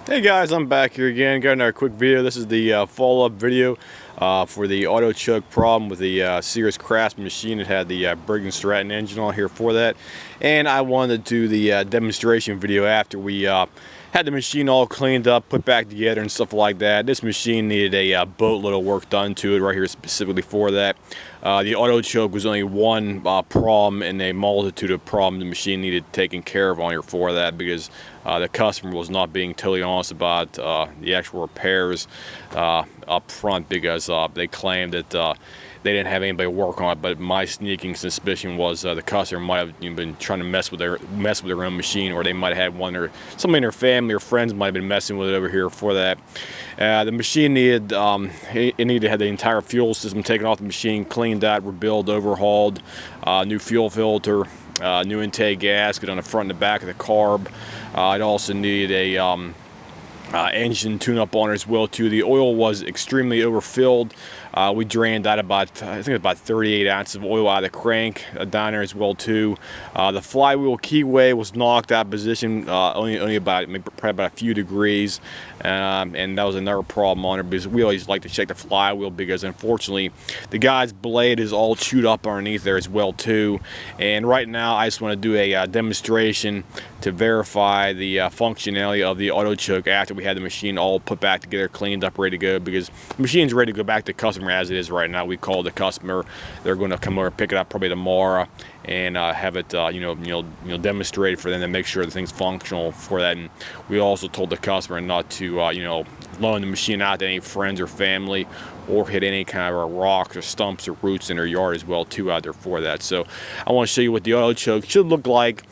Hey guys, I'm back here again. Got another quick video. This is the follow-up video for the auto choke problem with the Sears Craftsman machine. It had the Briggs and Stratton engine on here for that, and I wanted to do the demonstration video after we had the machine all cleaned up, put back together, and stuff like that. This machine needed a boatload of work done to it right here specifically for that. The auto choke was only one problem in a multitude of problems the machine needed taken care of on here for that, because the customer was not being totally honest about the actual repairs up front, because they claimed that they didn't have anybody work on it. But my sneaking suspicion was the customer might have been trying to mess with their own machine, or they might have had one, or somebody in their family or friends might have been messing with it over here for that. The machine needed it needed to have the entire fuel system taken off the machine, cleaned out, rebuilt, overhauled, new fuel filter, new intake gasket on the front and the back of the carb. It also needed a engine tune-up on it as well too. The oil was extremely overfilled. We drained out about, I think about 38 ounces of oil out of the crank down there as well too. The flywheel keyway was knocked out of position, only about probably about a few degrees, and that was another problem on it, because we always like to check the flywheel, because unfortunately the guy's blade is all chewed up underneath there as well too. And right now I just want to do a demonstration to verify the functionality of the auto choke after we had the machine all put back together, cleaned up, ready to go, because the machine's ready to go back to customer as it is right now. We called the customer. They're going to come over, pick it up probably tomorrow, and have it demonstrated for them to make sure the thing's functional for that. And we also told the customer not to loan the machine out to any friends or family, or hit any kind of rocks or stumps or roots in their yard as well too out there for that. So I want to show you what the auto choke should look like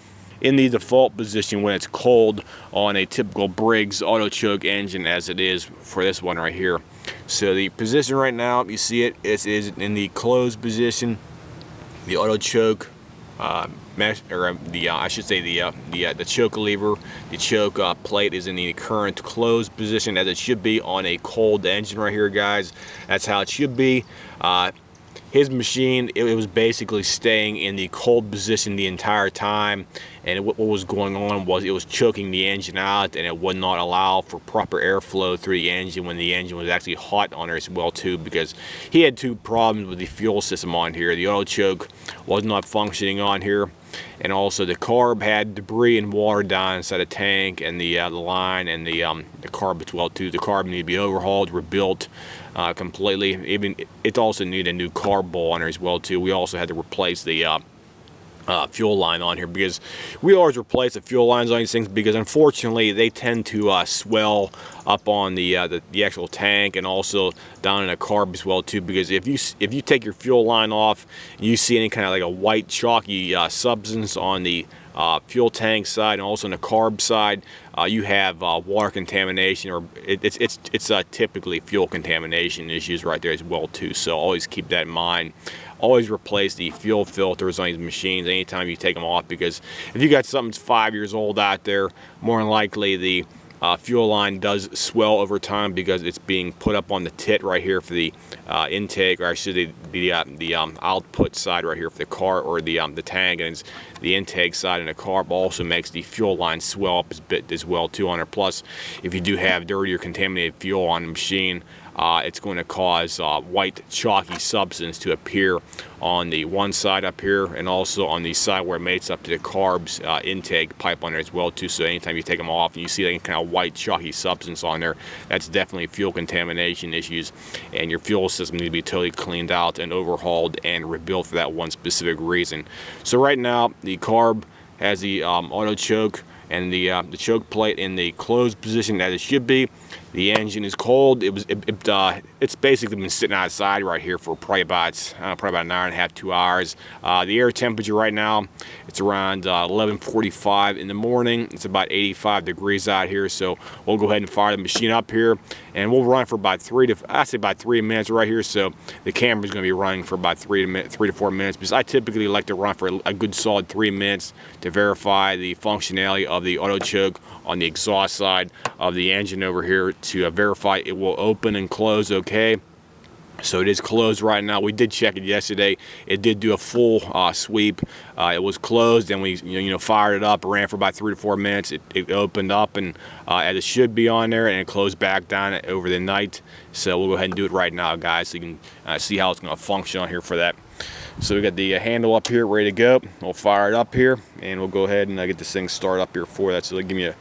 in the default position when it's cold on a typical Briggs auto choke engine, as it is for this one right here. So the position right now, you see it is in the closed position. The auto choke mesh, or I should say the choke lever, the choke plate is in the current closed position, as it should be on a cold engine right here, guys. That's how it should be. His machine, it was basically staying in the cold position the entire time, and what was going on was it was choking the engine out, and it would not allow for proper airflow through the engine when the engine was actually hot on there as well too, because he had two problems with the fuel system on here. The auto choke was not functioning on here, and also the carb had debris and water down inside the tank and the line and the carb as well too. The carb needed to be overhauled, rebuilt completely. Even it also needed a new carb bowl on there as well too. We also had to replace the fuel line on here, because we always replace the fuel lines on these things, because unfortunately they tend to swell up on the actual tank, and also down in the carb as well too, because if you take your fuel line off and you see any kind of like a white chalky substance on the fuel tank side and also on the carb side, you have water contamination, or it's typically fuel contamination issues right there as well too. So always keep that in mind. Always replace the fuel filters on these machines anytime you take them off, because if you got something that's 5 years old out there, more than likely the fuel line does swell over time, because it's being put up on the tit right here for the intake, or I should say the output side right here for the car, or the tank, and it's the intake side, and the carb also makes the fuel line swell up a bit as well too on there. Plus, if you do have dirty or contaminated fuel on the machine, it's going to cause white chalky substance to appear on the one side up here, and also on the side where it mates up to the carbs intake pipe on there as well too. So anytime you take them off and you see that kind of white chalky substance on there, that's definitely fuel contamination issues, and your fuel system needs to be totally cleaned out and overhauled and rebuilt for that one specific reason. So right now the carb has the auto choke and the choke plate in the closed position as it should be. The engine is cold. It's basically been sitting outside right here for probably about an hour and a half, 2 hours. The air temperature right now, it's around 11:45 in the morning. It's about 85 degrees out here. So we'll go ahead and fire the machine up here, and we'll run for about 3 minutes right here. So the camera's going to be running for about 3 to 4 minutes, because I typically like to run for a good solid 3 minutes to verify the functionality of the auto choke on the exhaust side of the engine over here, to verify it will open and close okay. So it is closed right now. We did check it yesterday. It did do a full sweep. It was closed, and we fired it up, ran for about 3 to 4 minutes. It opened up, and as it should be on there, and it closed back down over the night. So we'll go ahead and do it right now, guys, so you can see how it's going to function on here for that. So we got the handle up here ready to go. We'll fire it up here, and we'll go ahead and get this thing started up here for that. So give me a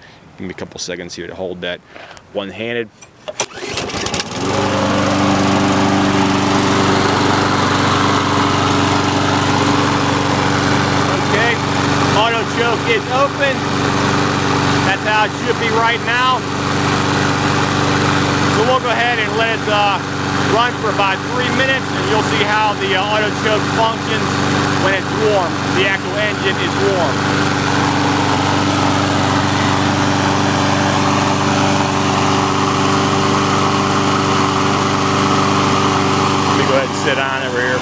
couple seconds here to hold that one-handed. Auto choke is open. That's how it should be right now. So we'll go ahead and let it run for about 3 minutes, and you'll see how the auto choke functions when it's warm. The actual engine is warm. Let me go ahead and sit down over here.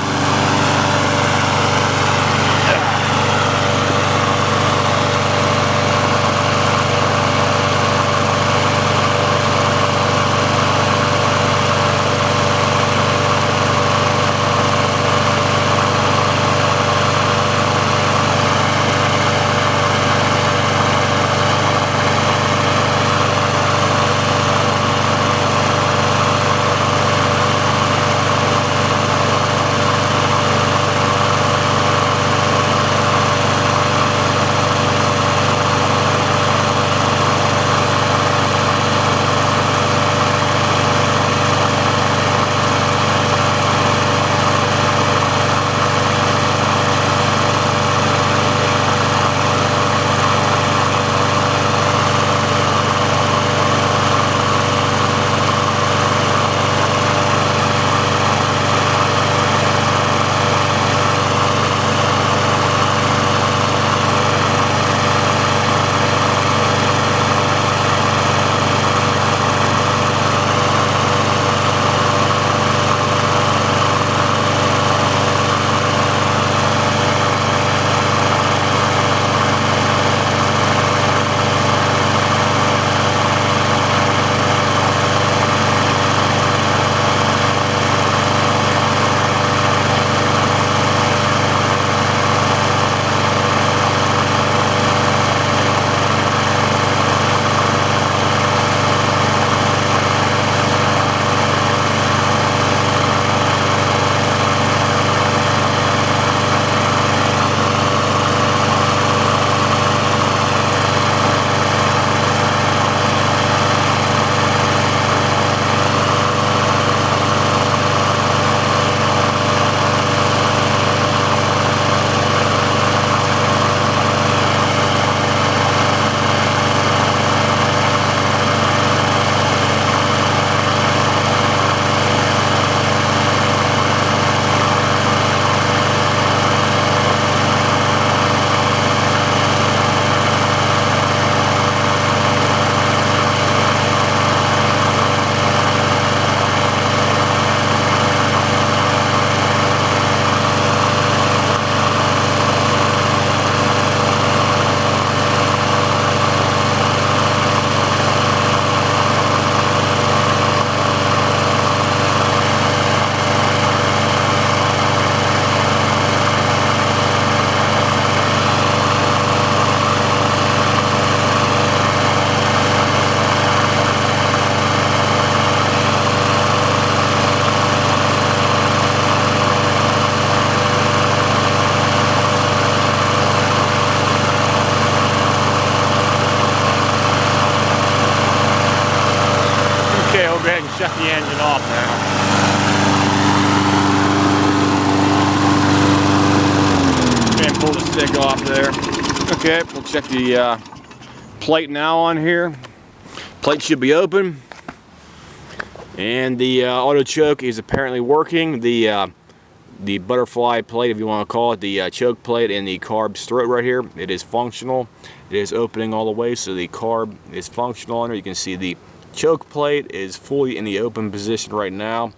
go ahead and shut the engine off now. And pull the stick off there. Okay, we'll check the plate now on here. Plate should be open. And the auto choke is apparently working. The butterfly plate, if you want to call it, the choke plate and the carb strut right here, it is functional. It is opening all the way, so the carb is functional on there. You can see the choke plate is fully in the open position right now.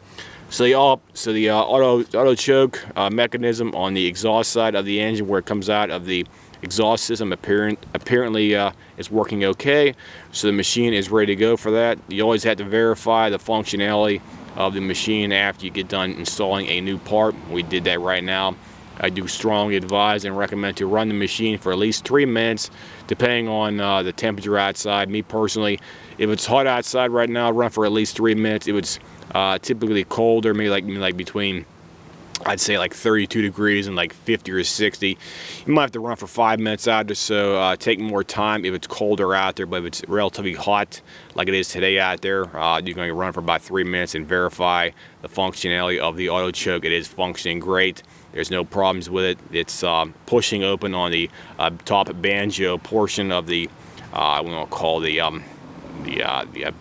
So the auto choke mechanism on the exhaust side of the engine, where it comes out of the exhaust system, apparently is working okay. So the machine is ready to go for that. You always have to verify the functionality of the machine after you get done installing a new part. We did that right now. I do strongly advise and recommend to run the machine for at least 3 minutes, depending on the temperature outside. Me personally, if it's hot outside right now, run for at least 3 minutes. If it's typically colder, maybe like between, I'd say like 32 degrees and like 50 or 60, you might have to run for 5 minutes out or so. Take more time if it's colder out there, but if it's relatively hot like it is today out there, you're going to run for about 3 minutes and verify the functionality of the auto choke. It is functioning great. There's no problems with it. It's pushing open on the top banjo portion of the we're going to call the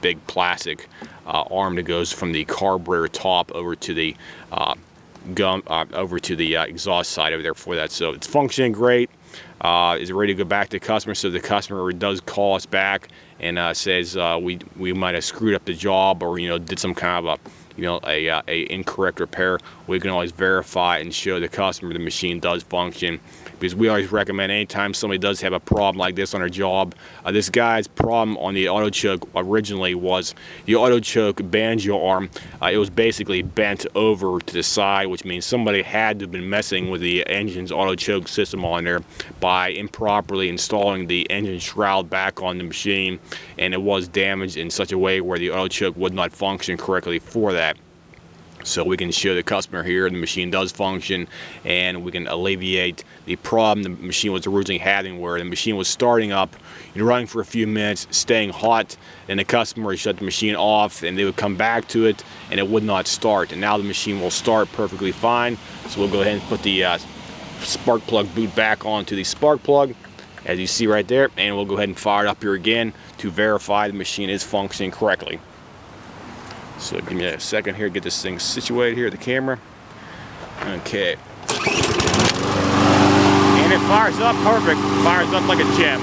big plastic arm that goes from the carburetor top over to the exhaust side over there for that. So it's functioning great. Is ready to go back to the customer. So the customer does call us back and says we might have screwed up the job, or did some kind of a incorrect repair. We can always verify and show the customer the machine does function, because we always recommend anytime somebody does have a problem like this on their job. This guy's problem on the auto choke originally was the auto choke banjo arm. It was basically bent over to the side, which means somebody had to have been messing with the engine's auto choke system on there by improperly installing the engine shroud back on the machine, and it was damaged in such a way where the auto choke would not function correctly for that. So we can show the customer here the machine does function, and we can alleviate the problem the machine was originally having, where the machine was starting up and running for a few minutes, staying hot, and the customer would shut the machine off, and they would come back to it and it would not start. And now the machine will start perfectly fine. So we'll go ahead and put the spark plug boot back onto the spark plug, as you see right there, and we'll go ahead and fire it up here again to verify the machine is functioning correctly. So give me a second here, get this thing situated here, the camera. Okay. And it fires up perfect, fires up like a gem.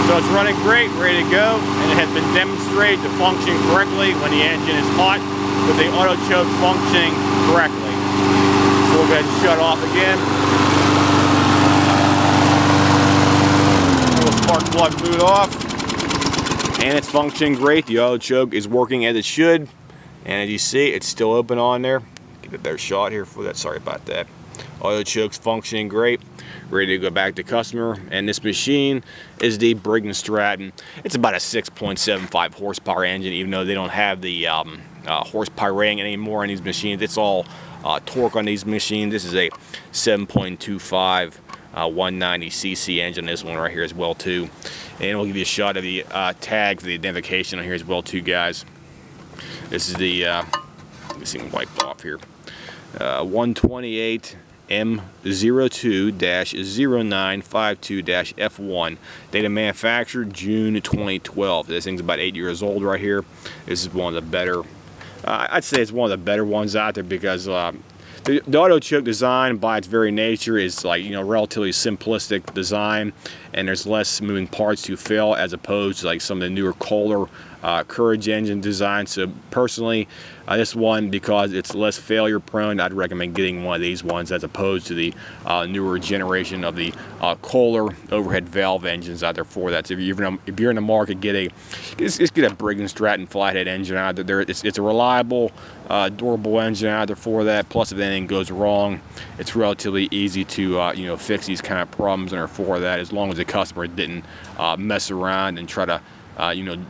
So it's running great, ready to go, and it has been demonstrated to function correctly when the engine is hot, with the auto choke functioning correctly. So we'll go ahead and shut off again. We'll spark plug boot off. And it's functioning great. The auto choke is working as it should, and as you see, it's still open on there. Get a better shot here for that. Sorry about that. Auto choke's functioning great, ready to go back to customer. And this machine is the Briggs Stratton. It's about a 6.75 horsepower engine, even though they don't have the horsepower rating anymore on these machines. It's all torque on these machines. This is a 7.25 190cc engine, this one right here as well too. And we'll give you a shot of the tag for the identification on here as well too, guys. This is the this thing wiped off here, 128M02-0952-F1. Data manufactured June 2012. This thing's about 8 years old right here. This is one of the better, I'd say it's one of the better ones out there, because the auto choke design by its very nature is relatively simplistic design, and there's less moving parts to fill as opposed to like some of the newer Kohler Courage engine design. So personally, this one, because it's less failure prone, I'd recommend getting one of these ones as opposed to the newer generation of the Kohler overhead valve engines out there for that. So if you're in the market, just get a Briggs Stratton flathead engine out there. It's a reliable, durable engine out there for that. Plus, if anything goes wrong, it's relatively easy to fix these kind of problems and for that, as long as the customer didn't mess around and try to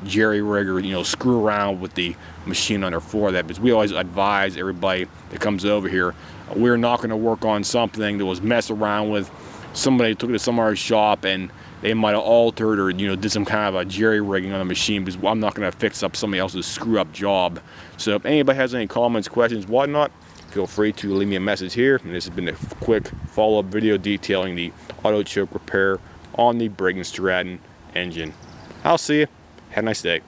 jerry-rig or screw around with the machine under for that. Because we always advise everybody that comes over here, we're not going to work on something that was messed around with. Somebody took it to some other shop and they might have altered or did some kind of a jerry-rigging on the machine, because I'm not going to fix up somebody else's screw-up job. So if anybody has any comments, questions, whatnot, feel free to leave me a message here. And this has been a quick follow-up video detailing the auto choke repair on the Briggs Stratton engine. I'll see you. Have a nice day.